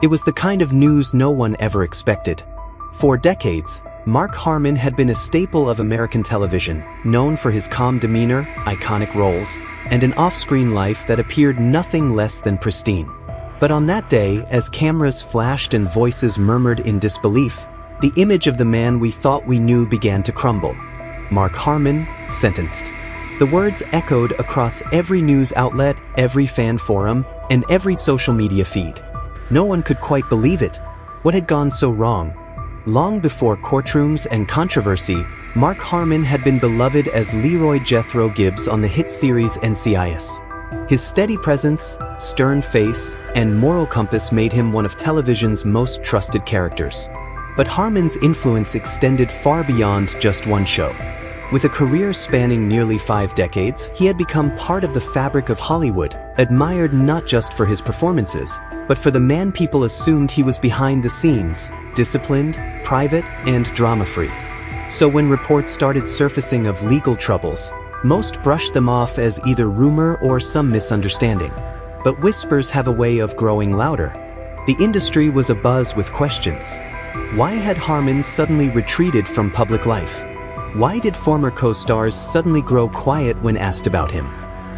It was the kind of news no one ever expected. For decades, Mark Harmon had been a staple of American television, known for his calm demeanor, iconic roles, and an off-screen life that appeared nothing less than pristine. But on that day, as cameras flashed and voices murmured in disbelief, the image of the man we thought we knew began to crumble. Mark Harmon, sentenced. The words echoed across every news outlet, every fan forum, and every social media feed. No one could quite believe it. What had gone so wrong? Long before courtrooms and controversy, Mark Harmon had been beloved as Leroy Jethro Gibbs on the hit series NCIS. His steady presence, stern face, and moral compass made him one of television's most trusted characters. But Harmon's influence extended far beyond just one show. With a career spanning nearly 5 decades, he had become part of the fabric of Hollywood, admired not just for his performances, but for the man people assumed he was behind the scenes, disciplined, private, and drama-free. So when reports started surfacing of legal troubles, most brushed them off as either rumor or some misunderstanding. But whispers have a way of growing louder. The industry was abuzz with questions. Why had Harmon suddenly retreated from public life? Why did former co-stars suddenly grow quiet when asked about him?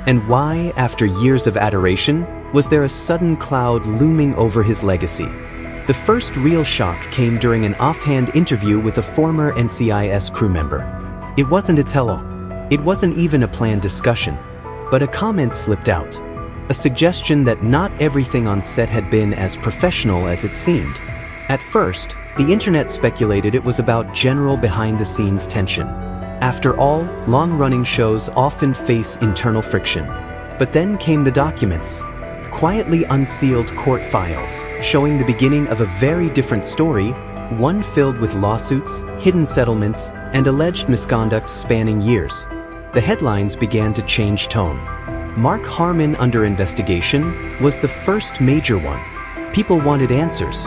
And why, after years of adoration, was there a sudden cloud looming over his legacy? The first real shock came during an offhand interview with a former NCIS crew member. It wasn't a tell-all. It wasn't even a planned discussion. But a comment slipped out. A suggestion that not everything on set had been as professional as it seemed. At first, the internet speculated it was about general behind-the-scenes tension. After all, long-running shows often face internal friction. But then came the documents. Quietly unsealed court files, showing the beginning of a very different story, one filled with lawsuits, hidden settlements, and alleged misconduct spanning years. The headlines began to change tone. Mark Harmon under investigation was the first major one. People wanted answers.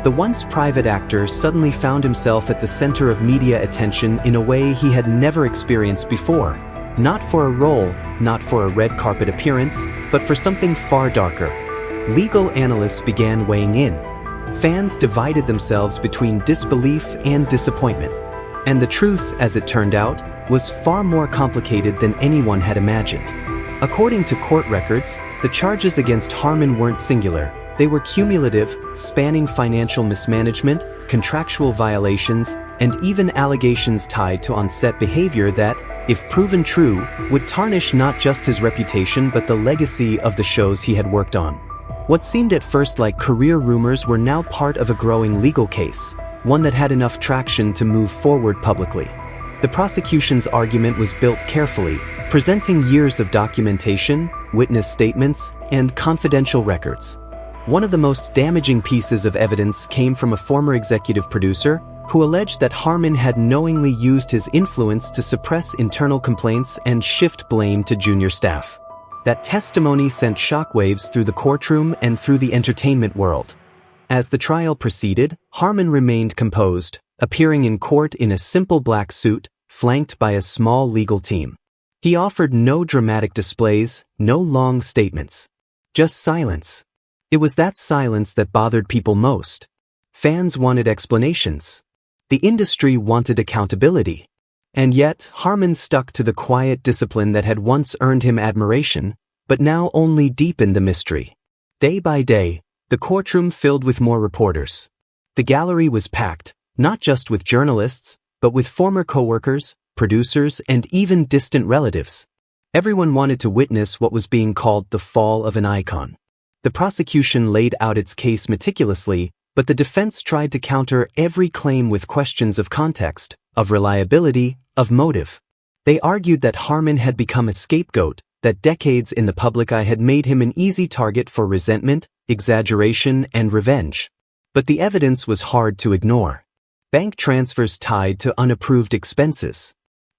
The once private actor suddenly found himself at the center of media attention in a way he had never experienced before. Not for a role, not for a red carpet appearance, but for something far darker. Legal analysts began weighing in. Fans divided themselves between disbelief and disappointment. And the truth, as it turned out, was far more complicated than anyone had imagined. According to court records, the charges against Harmon weren't singular. They were cumulative, spanning financial mismanagement, contractual violations, and even allegations tied to on-set behavior that, if proven true, would tarnish not just his reputation but the legacy of the shows he had worked on. What seemed at first like career rumors were now part of a growing legal case, one that had enough traction to move forward publicly. The prosecution's argument was built carefully, presenting years of documentation, witness statements, and confidential records. One of the most damaging pieces of evidence came from a former executive producer who alleged that Harmon had knowingly used his influence to suppress internal complaints and shift blame to junior staff. That testimony sent shockwaves through the courtroom and through the entertainment world. As the trial proceeded, Harmon remained composed, appearing in court in a simple black suit, flanked by a small legal team. He offered no dramatic displays, no long statements. Just silence. It was that silence that bothered people most. Fans wanted explanations. The industry wanted accountability. And yet, Harmon stuck to the quiet discipline that had once earned him admiration, but now only deepened the mystery. Day by day, the courtroom filled with more reporters. The gallery was packed, not just with journalists, but with former coworkers, producers, and even distant relatives. Everyone wanted to witness what was being called the fall of an icon. The prosecution laid out its case meticulously, but the defense tried to counter every claim with questions of context, of reliability, of motive. They argued that Harmon had become a scapegoat, that decades in the public eye had made him an easy target for resentment, exaggeration, and revenge. But the evidence was hard to ignore. Bank transfers tied to unapproved expenses.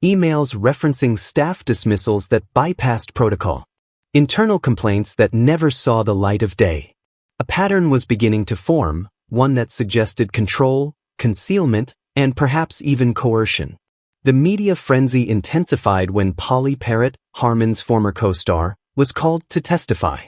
Emails referencing staff dismissals that bypassed protocol. Internal complaints that never saw the light of day. A pattern was beginning to form, one that suggested control, concealment, and perhaps even coercion. The media frenzy intensified when Polly Parrott, Harmon's former co-star, was called to testify.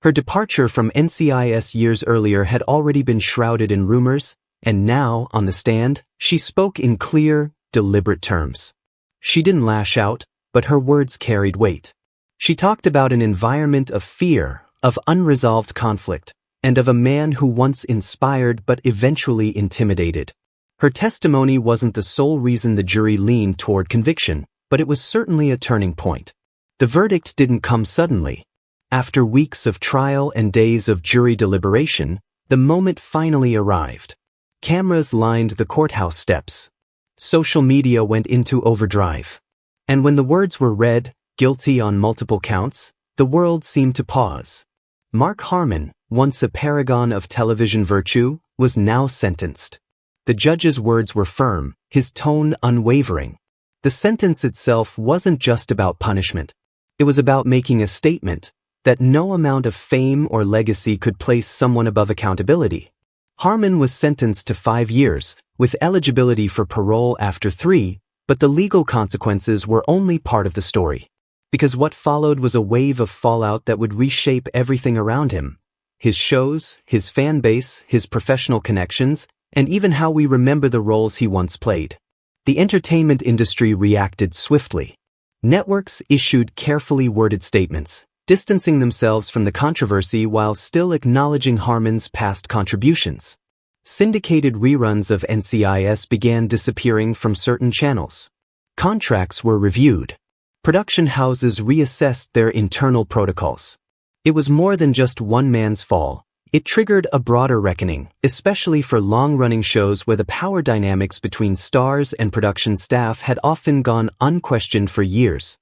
Her departure from NCIS years earlier had already been shrouded in rumors, and now, on the stand, she spoke in clear, deliberate terms. She didn't lash out, but her words carried weight. She talked about an environment of fear, of unresolved conflict, and of a man who once inspired but eventually intimidated. Her testimony wasn't the sole reason the jury leaned toward conviction, but it was certainly a turning point. The verdict didn't come suddenly. After weeks of trial and days of jury deliberation, the moment finally arrived. Cameras lined the courthouse steps. Social media went into overdrive. And when the words were read, guilty on multiple counts, the world seemed to pause. Mark Harmon, once a paragon of television virtue, was now sentenced. The judge's words were firm, his tone unwavering. The sentence itself wasn't just about punishment. It was about making a statement that no amount of fame or legacy could place someone above accountability. Harmon was sentenced to 5 years, with eligibility for parole after 3, but the legal consequences were only part of the story. Because what followed was a wave of fallout that would reshape everything around him. His shows, his fan base, his professional connections, and even how we remember the roles he once played. The entertainment industry reacted swiftly. Networks issued carefully worded statements, distancing themselves from the controversy while still acknowledging Harmon's past contributions. Syndicated reruns of NCIS began disappearing from certain channels. Contracts were reviewed. Production houses reassessed their internal protocols. It was more than just one man's fall. It triggered a broader reckoning, especially for long-running shows where the power dynamics between stars and production staff had often gone unquestioned for years.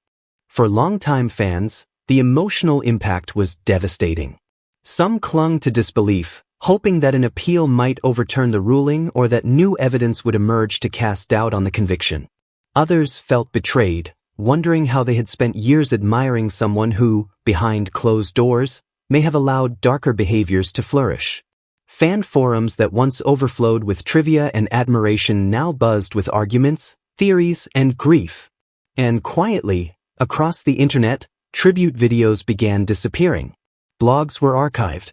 For longtime fans, the emotional impact was devastating. Some clung to disbelief, hoping that an appeal might overturn the ruling or that new evidence would emerge to cast doubt on the conviction. Others felt betrayed, wondering how they had spent years admiring someone who, behind closed doors, may have allowed darker behaviors to flourish. Fan forums that once overflowed with trivia and admiration now buzzed with arguments, theories, and grief. And quietly, across the internet, tribute videos began disappearing. Blogs were archived.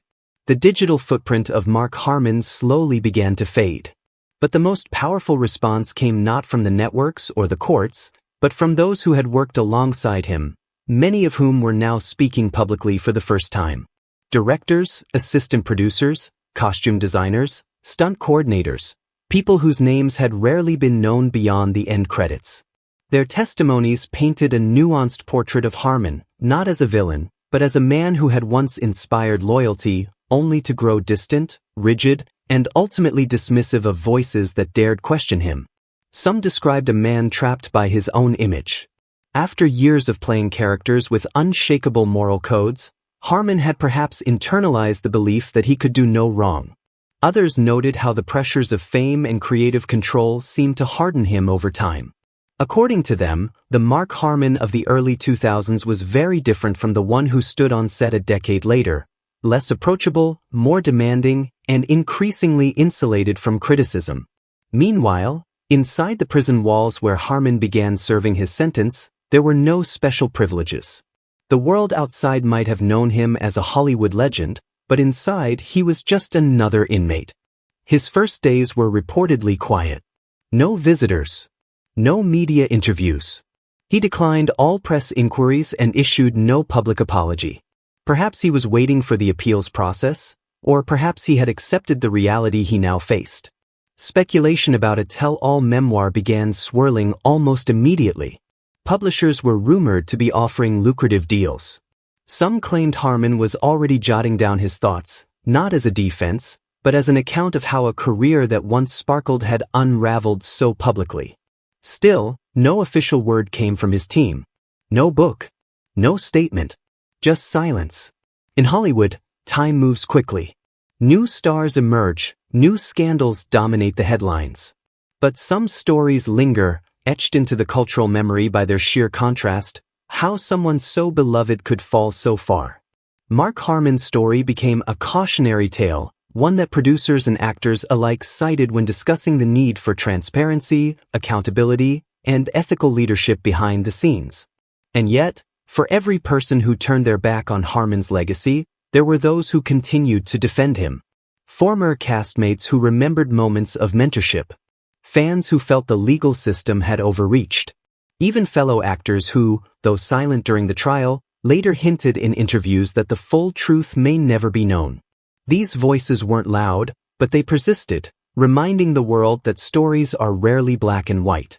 The digital footprint of Mark Harmon slowly began to fade. But the most powerful response came not from the networks or the courts, but from those who had worked alongside him, many of whom were now speaking publicly for the first time. Directors, assistant producers, costume designers, stunt coordinators, people whose names had rarely been known beyond the end credits. Their testimonies painted a nuanced portrait of Harmon, not as a villain, but as a man who had once inspired loyalty, only to grow distant, rigid, and ultimately dismissive of voices that dared question him. Some described a man trapped by his own image. After years of playing characters with unshakable moral codes, Harmon had perhaps internalized the belief that he could do no wrong. Others noted how the pressures of fame and creative control seemed to harden him over time. According to them, the Mark Harmon of the early 2000s was very different from the one who stood on set a decade later, less approachable, more demanding, and increasingly insulated from criticism. Meanwhile, inside the prison walls where Harmon began serving his sentence, there were no special privileges. The world outside might have known him as a Hollywood legend, but inside he was just another inmate. His first days were reportedly quiet. No visitors. No media interviews. He declined all press inquiries and issued no public apology. Perhaps he was waiting for the appeals process, or perhaps he had accepted the reality he now faced. Speculation about a tell-all memoir began swirling almost immediately. Publishers were rumored to be offering lucrative deals. Some claimed Harmon was already jotting down his thoughts, not as a defense, but as an account of how a career that once sparkled had unraveled so publicly. Still, no official word came from his team. No book. No statement. Just silence. In Hollywood, time moves quickly. New stars emerge, new scandals dominate the headlines. But some stories linger, etched into the cultural memory by their sheer contrast, how someone so beloved could fall so far. Mark Harmon's story became a cautionary tale, one that producers and actors alike cited when discussing the need for transparency, accountability, and ethical leadership behind the scenes. And yet, for every person who turned their back on Harmon's legacy, there were those who continued to defend him. Former castmates who remembered moments of mentorship. Fans who felt the legal system had overreached. Even fellow actors who, though silent during the trial, later hinted in interviews that the full truth may never be known. These voices weren't loud, but they persisted, reminding the world that stories are rarely black and white.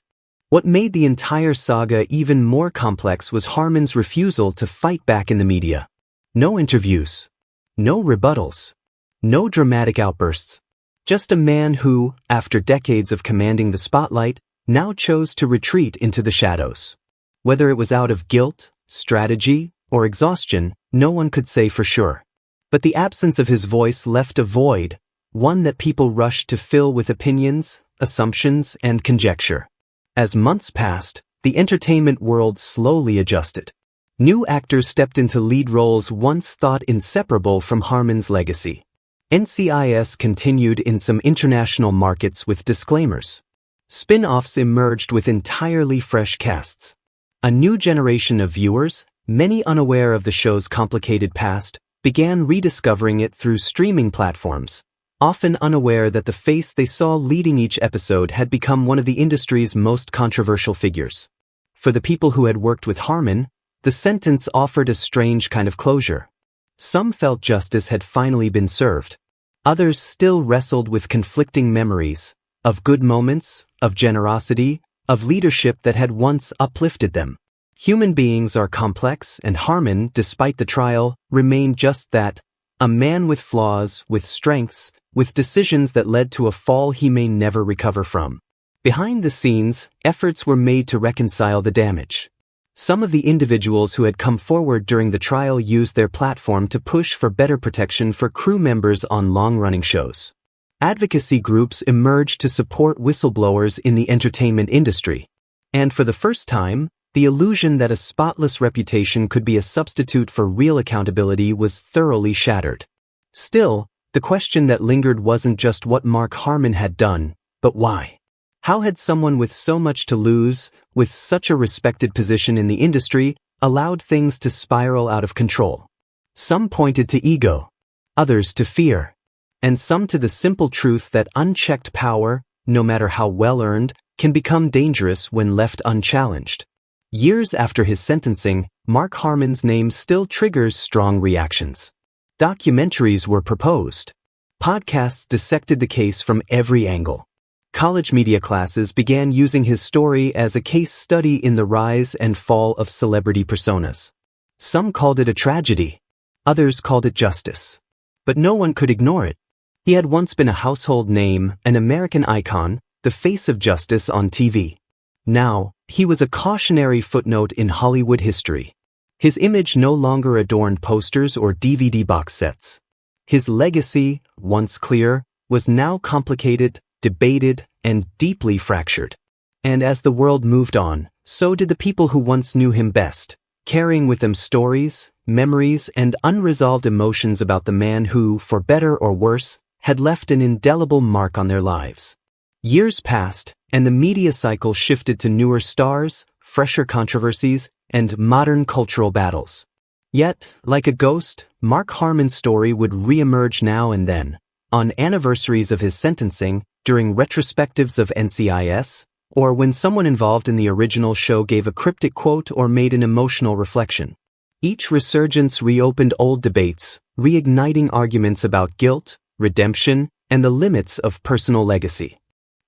What made the entire saga even more complex was Harmon's refusal to fight back in the media. No interviews. No rebuttals. No dramatic outbursts. Just a man who, after decades of commanding the spotlight, now chose to retreat into the shadows. Whether it was out of guilt, strategy, or exhaustion, no one could say for sure. But the absence of his voice left a void, one that people rushed to fill with opinions, assumptions, and conjecture. As months passed, the entertainment world slowly adjusted. New actors stepped into lead roles once thought inseparable from Harmon's legacy. NCIS continued in some international markets with disclaimers. Spin-offs emerged with entirely fresh casts. A new generation of viewers, many unaware of the show's complicated past, began rediscovering it through streaming platforms, often unaware that the face they saw leading each episode had become one of the industry's most controversial figures. For the people who had worked with Harmon, the sentence offered a strange kind of closure. Some felt justice had finally been served. Others still wrestled with conflicting memories, of good moments, of generosity, of leadership that had once uplifted them. Human beings are complex, and Harmon, despite the trial, remained just that, a man with flaws, with strengths, with decisions that led to a fall he may never recover from. Behind the scenes, efforts were made to reconcile the damage. Some of the individuals who had come forward during the trial used their platform to push for better protection for crew members on long-running shows. Advocacy groups emerged to support whistleblowers in the entertainment industry. And for the first time, the illusion that a spotless reputation could be a substitute for real accountability was thoroughly shattered. Still, the question that lingered wasn't just what Mark Harmon had done, but why. How had someone with so much to lose, with such a respected position in the industry, allowed things to spiral out of control? Some pointed to ego, others to fear, and some to the simple truth that unchecked power, no matter how well earned, can become dangerous when left unchallenged. Years after his sentencing, Mark Harmon's name still triggers strong reactions. Documentaries were proposed. Podcasts dissected the case from every angle. College media classes began using his story as a case study in the rise and fall of celebrity personas. Some called it a tragedy. Others called it justice. But no one could ignore it. He had once been a household name, an American icon, the face of justice on TV. Now, he was a cautionary footnote in Hollywood history. His image no longer adorned posters or DVD box sets. His legacy, once clear, was now complicated, debated, and deeply fractured. And as the world moved on, so did the people who once knew him best, carrying with them stories, memories, and unresolved emotions about the man who, for better or worse, had left an indelible mark on their lives. Years passed, and the media cycle shifted to newer stars, fresher controversies, and modern cultural battles. Yet, like a ghost, Mark Harmon's story would re-emerge now and then, on anniversaries of his sentencing, during retrospectives of NCIS, or when someone involved in the original show gave a cryptic quote or made an emotional reflection. Each resurgence reopened old debates, reigniting arguments about guilt, redemption, and the limits of personal legacy.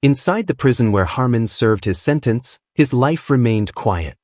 Inside the prison where Harmon served his sentence, his life remained quiet.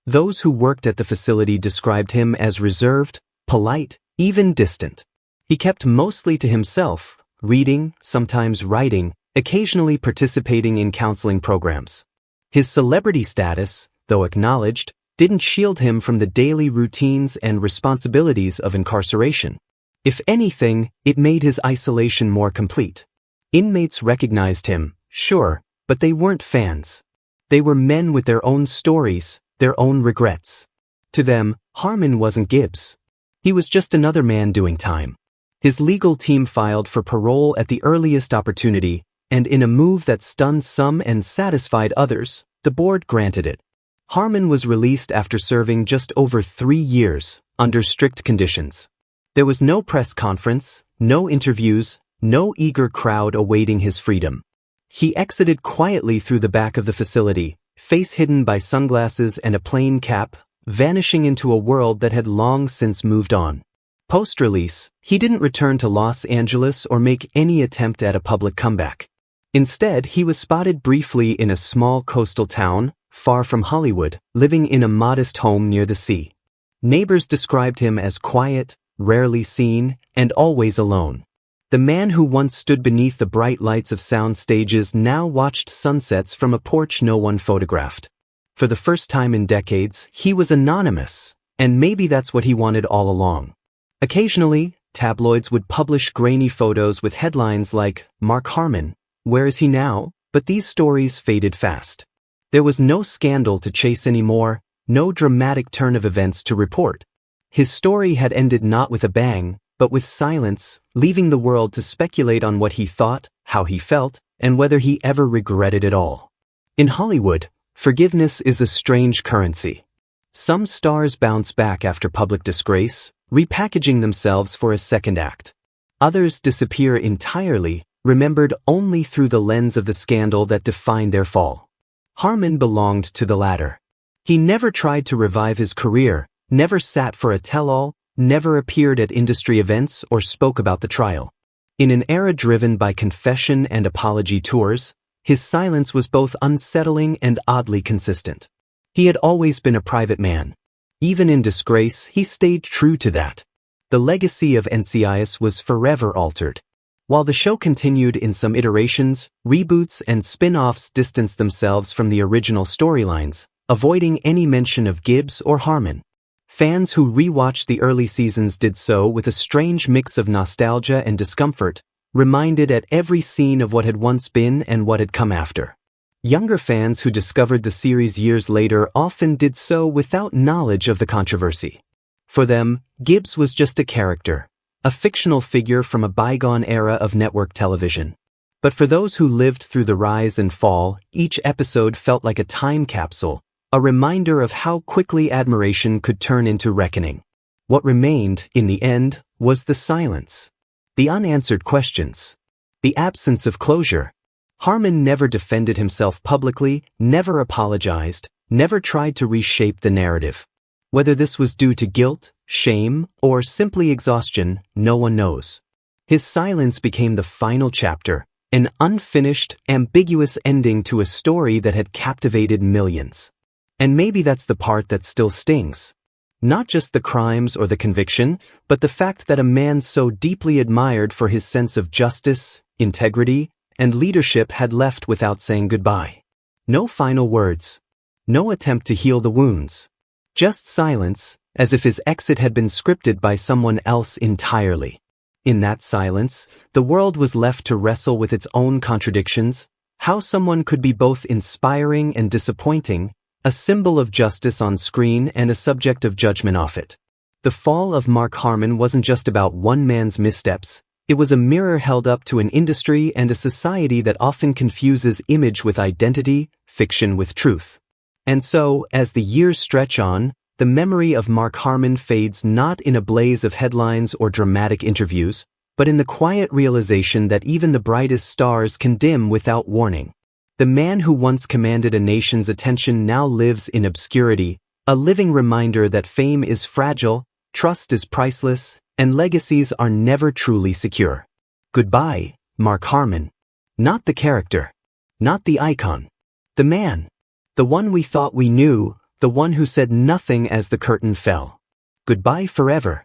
Those who worked at the facility described him as reserved, polite, even distant. He kept mostly to himself, reading, sometimes writing, occasionally participating in counseling programs. His celebrity status, though acknowledged, didn't shield him from the daily routines and responsibilities of incarceration. If anything, it made his isolation more complete. Inmates recognized him, sure, but they weren't fans. They were men with their own stories, their own regrets. To them, Harmon wasn't Gibbs. He was just another man doing time. His legal team filed for parole at the earliest opportunity, and in a move that stunned some and satisfied others, the board granted it. Harmon was released after serving just over 3 years, under strict conditions. There was no press conference, no interviews, no eager crowd awaiting his freedom. He exited quietly through the back of the facility, face hidden by sunglasses and a plain cap, vanishing into a world that had long since moved on. Post-release, he didn't return to Los Angeles or make any attempt at a public comeback. Instead, he was spotted briefly in a small coastal town, far from Hollywood, living in a modest home near the sea. Neighbors described him as quiet, rarely seen, and always alone. The man who once stood beneath the bright lights of sound stages now watched sunsets from a porch no one photographed. For the first time in decades, he was anonymous, and maybe that's what he wanted all along. Occasionally, tabloids would publish grainy photos with headlines like, "Mark Harmon, where is he now?" But these stories faded fast. There was no scandal to chase anymore, no dramatic turn of events to report. His story had ended not with a bang, but with silence, leaving the world to speculate on what he thought, how he felt, and whether he ever regretted it all. In Hollywood, forgiveness is a strange currency. Some stars bounce back after public disgrace, repackaging themselves for a second act. Others disappear entirely, remembered only through the lens of the scandal that defined their fall. Harmon belonged to the latter. He never tried to revive his career, never sat for a tell-all, never appeared at industry events or spoke about the trial. In an era driven by confession and apology tours, his silence was both unsettling and oddly consistent. He had always been a private man. Even in disgrace, he stayed true to that. The legacy of NCIS was forever altered. While the show continued in some iterations, reboots and spin-offs distanced themselves from the original storylines, avoiding any mention of Gibbs or Harmon. Fans who rewatched the early seasons did so with a strange mix of nostalgia and discomfort, reminded at every scene of what had once been and what had come after. Younger fans who discovered the series years later often did so without knowledge of the controversy. For them, Gibbs was just a character, a fictional figure from a bygone era of network television. But for those who lived through the rise and fall, each episode felt like a time capsule, a reminder of how quickly admiration could turn into reckoning. What remained, in the end, was the silence. The unanswered questions. The absence of closure. Harmon never defended himself publicly, never apologized, never tried to reshape the narrative. Whether this was due to guilt, shame, or simply exhaustion, no one knows. His silence became the final chapter, an unfinished, ambiguous ending to a story that had captivated millions. And maybe that's the part that still stings. Not just the crimes or the conviction, but the fact that a man so deeply admired for his sense of justice, integrity, and leadership had left without saying goodbye. No final words. No attempt to heal the wounds. Just silence, as if his exit had been scripted by someone else entirely. In that silence, the world was left to wrestle with its own contradictions, how someone could be both inspiring and disappointing, a symbol of justice on screen and a subject of judgment off it. The fall of Mark Harmon wasn't just about one man's missteps, it was a mirror held up to an industry and a society that often confuses image with identity, fiction with truth. And so, as the years stretch on, the memory of Mark Harmon fades not in a blaze of headlines or dramatic interviews, but in the quiet realization that even the brightest stars can dim without warning. The man who once commanded a nation's attention now lives in obscurity, a living reminder that fame is fragile, trust is priceless, and legacies are never truly secure. Goodbye, Mark Harmon. Not the character. Not the icon. The man. The one we thought we knew, the one who said nothing as the curtain fell. Goodbye forever.